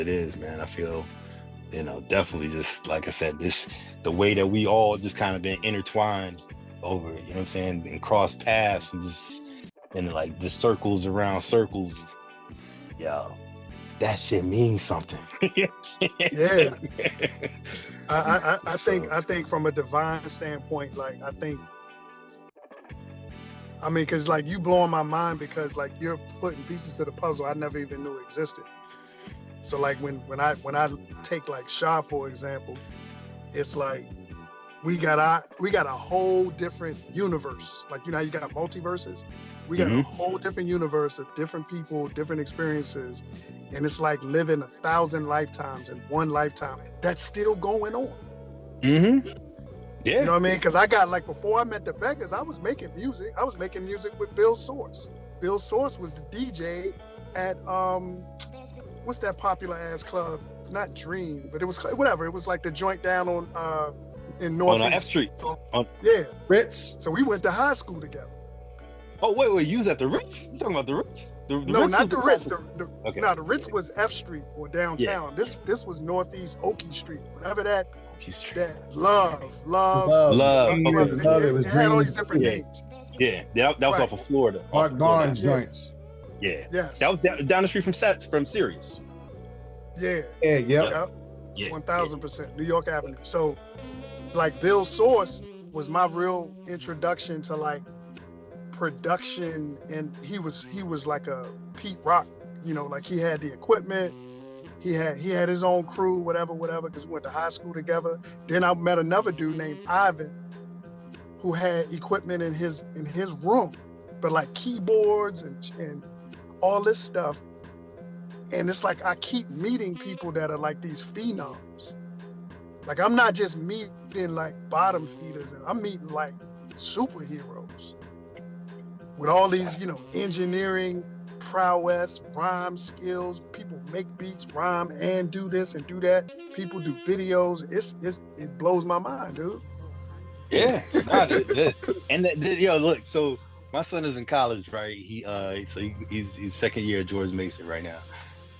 it is, man. I feel, definitely just like I said, the way that we all just kind of been intertwined over, you know what I'm saying, and cross paths and like the circles around circles. Yo, that shit means something. Yeah. I think from a divine standpoint, like I mean, because like you blowing my mind because like you're putting pieces to the puzzle I never even knew existed. So like when I take like Sha for example, it's like we got a whole different universe. Like how you got multiverses, we got a whole different universe of different people, different experiences, and it's like living 1,000 lifetimes in one lifetime. That's still going on. Yeah. You know what I mean? Because I got like before I met the Beggars, I was making music. I was making music with Bill Source. Bill Source was the DJ at what's that popular ass club? Not Dream, but it was whatever. It was like the joint down on in North F Street. Yeah, Ritz. So we went to high school together. Oh wait, you was at the Ritz? You talking about the Ritz? No, Ritz not the Ritz. Okay. No, the Ritz was F Street or downtown. Yeah. This was Northeast Oakey Street, whatever that. That love. It had all these different names. Yeah, that was off of Florida. Art Barnes joints. Yeah. Yes. That was down the street from Sirius. Yeah. Yeah. 1000%. New York Avenue. So, like Bill Source was my real introduction to like production, and he was like a Pete Rock. Like he had the equipment. He had his own crew, whatever, because we went to high school together. Then I met another dude named Ivan, who had equipment in his room, but like keyboards and all this stuff. And it's like I keep meeting people that are like these phenoms. Like I'm not just meeting like bottom feeders, and I'm meeting like superheroes with all these, engineering prowess, rhyme skills. People make beats, rhyme, and do this and do that. People do videos. It blows my mind, dude. Yeah, and look. So my son is in college, right? He's second year at George Mason right now,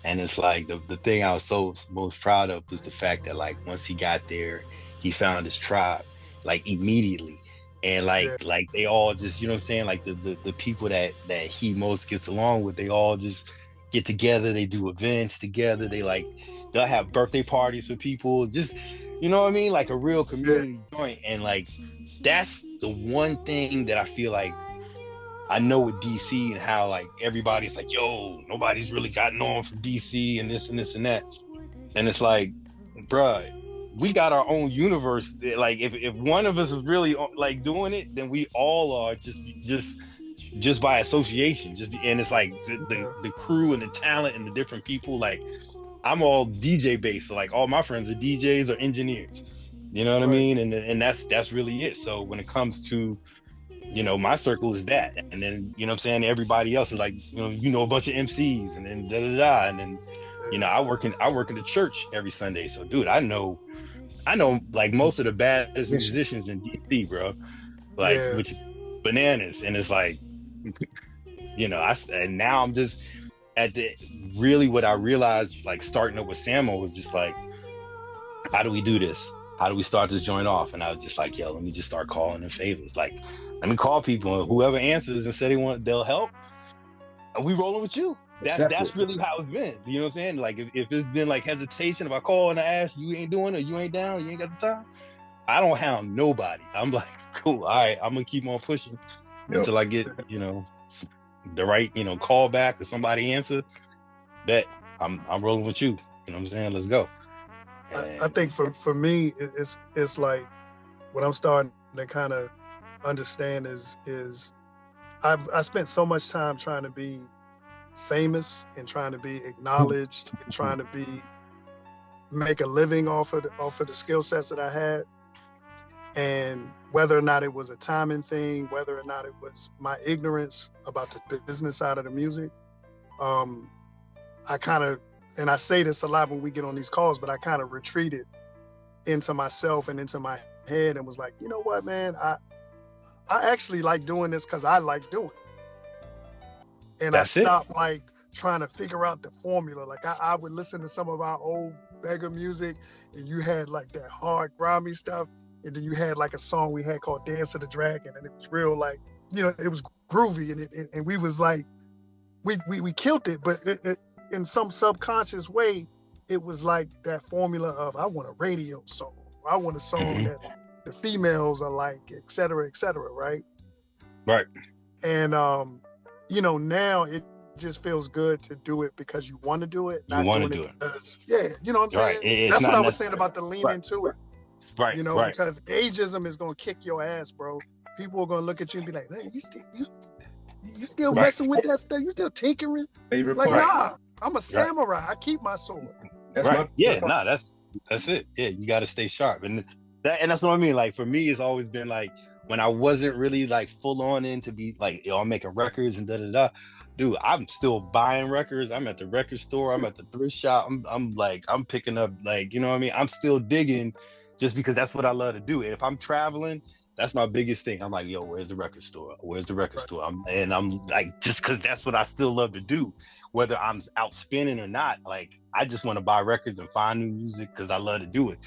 and it's like the thing I was so most proud of was the fact that like once he got there, he found his tribe like immediately. And like they all just, you know what I'm saying? Like the people that he most gets along with, they all just get together. They do events together. They'll have birthday parties for people. Just, you know what I mean? Like a real community joint. And like, that's the one thing that I feel like I know with DC and how like everybody's like, yo, nobody's really gotten on from DC and this and this and that. And it's like, bruh, we got our own universe. Like if one of us is really like doing it, then we all are just by association. And it's like the crew and the talent and the different people. Like I'm all DJ based, so like all my friends are DJs or engineers. You know what I mean? And that's really it. So when it comes to my circle is that, and then what I'm saying, everybody else is like a bunch of MCs, and then da and then I work in the church every Sunday. So dude, I know like most of the baddest musicians in DC, bro. Like which is bananas. And it's like and now I'm just at the really what I realized like starting up with Samo was just like, how do we do this? How do we start this joint off? And I was just like, yo, let me just start calling in favors. Like, let me call people, and whoever answers and said they'll help, and we rolling with you. That's really how it's been. You know what I'm saying? Like if it's been like hesitation, if I call and I ask, you ain't doing it, you ain't down, you ain't got the time, I don't hound nobody. I'm like, cool, all right, I'm gonna keep on pushing until I get the right call back or somebody answer. That I'm rolling with you. You know what I'm saying? Let's go. I think for me, it's like what I'm starting to kind of understand is I spent so much time trying to be famous and trying to be acknowledged and trying to make a living off of the skill sets that I had, and whether or not it was a timing thing, whether or not it was my ignorance about the business side of the music, I kind of, and I say this a lot when we get on these calls, but I kind of retreated into myself and into my head and was like, you know what, man, I actually like doing this because I like doing it. And I stopped like trying to figure out the formula. Like I would listen to some of our old Beggar music, and you had like that hard grimy stuff, and then you had like a song we had called Dance of the Dragon, and it was real like, you know, it was groovy, and we was like, we killed it, but it in some subconscious way, it was like that formula of I want a radio song, I want a song that the females are like, et cetera, right? Right. And you know, now it just feels good to do it because you want to do it. You want to do it. Because, yeah, you know what I'm saying? Right. That's what I was saying about the lean right. into it. Right. You know, right. because ageism is gonna kick your ass, bro. People are gonna look at you and be like, hey, you still right. messing with that stuff? You still tinkering? Favorite like, part. nah, I'm a samurai. I keep my sword. That's right. That's it. Yeah, you got to stay sharp, and that's what I mean. Like for me, it's always been like when I wasn't really like full on in to be like, I'm making records and da. Dude, I'm still buying records. I'm at the record store. I'm at the thrift shop. I'm picking up, like, you know what I mean? I'm still digging just because that's what I love to do. And if I'm traveling, that's my biggest thing. I'm like, yo, where's the record store? Where's the record store? I'm like, just because that's what I still love to do, whether I'm out spinning or not. Like, I just want to buy records and find new music because I love to do it.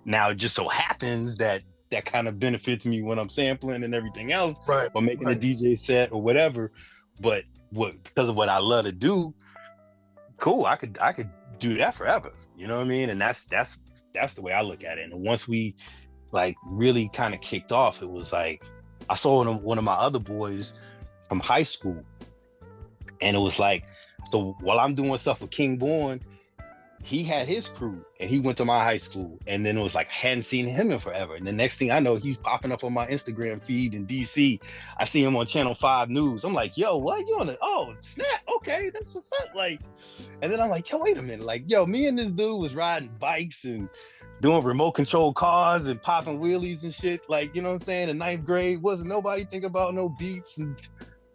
Now, it just so happens that kind of benefits me when I'm sampling and everything else, right, or making a DJ set or whatever. But because of what I love to do, cool, I could do that forever. You know what I mean? And that's the way I look at it. And once we like really kind of kicked off, it was like I saw one of my other boys from high school, and it was like, so while I'm doing stuff with King Born, he had his crew and he went to my high school, and then it was like I hadn't seen him in forever, and the next thing I know, he's popping up on my Instagram feed in DC. I see him on Channel 5 News. I'm like, yo, what, you on it? Oh snap, okay, that's what's up. Like, and then I'm like, yo, wait a minute, like, yo, me and this dude was riding bikes and doing remote control cars and popping wheelies and shit, like, you know what I'm saying, in 9th grade. Wasn't nobody think about no beats and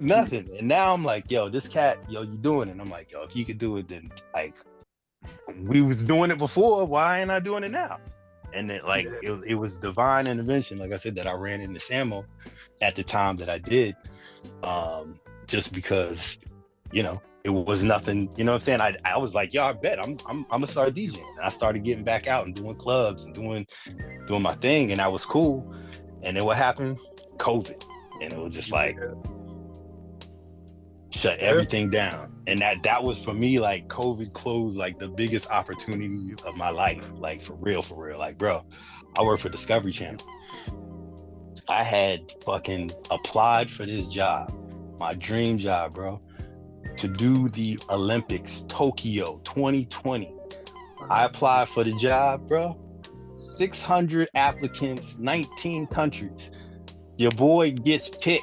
nothing. And now I'm like, yo, this cat, yo, you doing it. And I'm like, yo, if you could do it, then like, we was doing it before, why ain't I doing it now? And then like it was divine intervention, like I said, that I ran into Samo at the time that I did, just because, you know, it was nothing, you know what I'm saying? I was like, yo, I bet I'm gonna start DJing. And I started getting back out and doing clubs and doing my thing, and that was cool. And then what happened? COVID. And it was just like shut everything down. And that was for me, like, COVID closed like the biggest opportunity of my life. Like for real. Like, bro, I work for Discovery Channel. I had fucking applied for this job, my dream job, bro, to do the Olympics, Tokyo 2020. I applied for the job, bro. 600 applicants, 19 countries. Your boy gets picked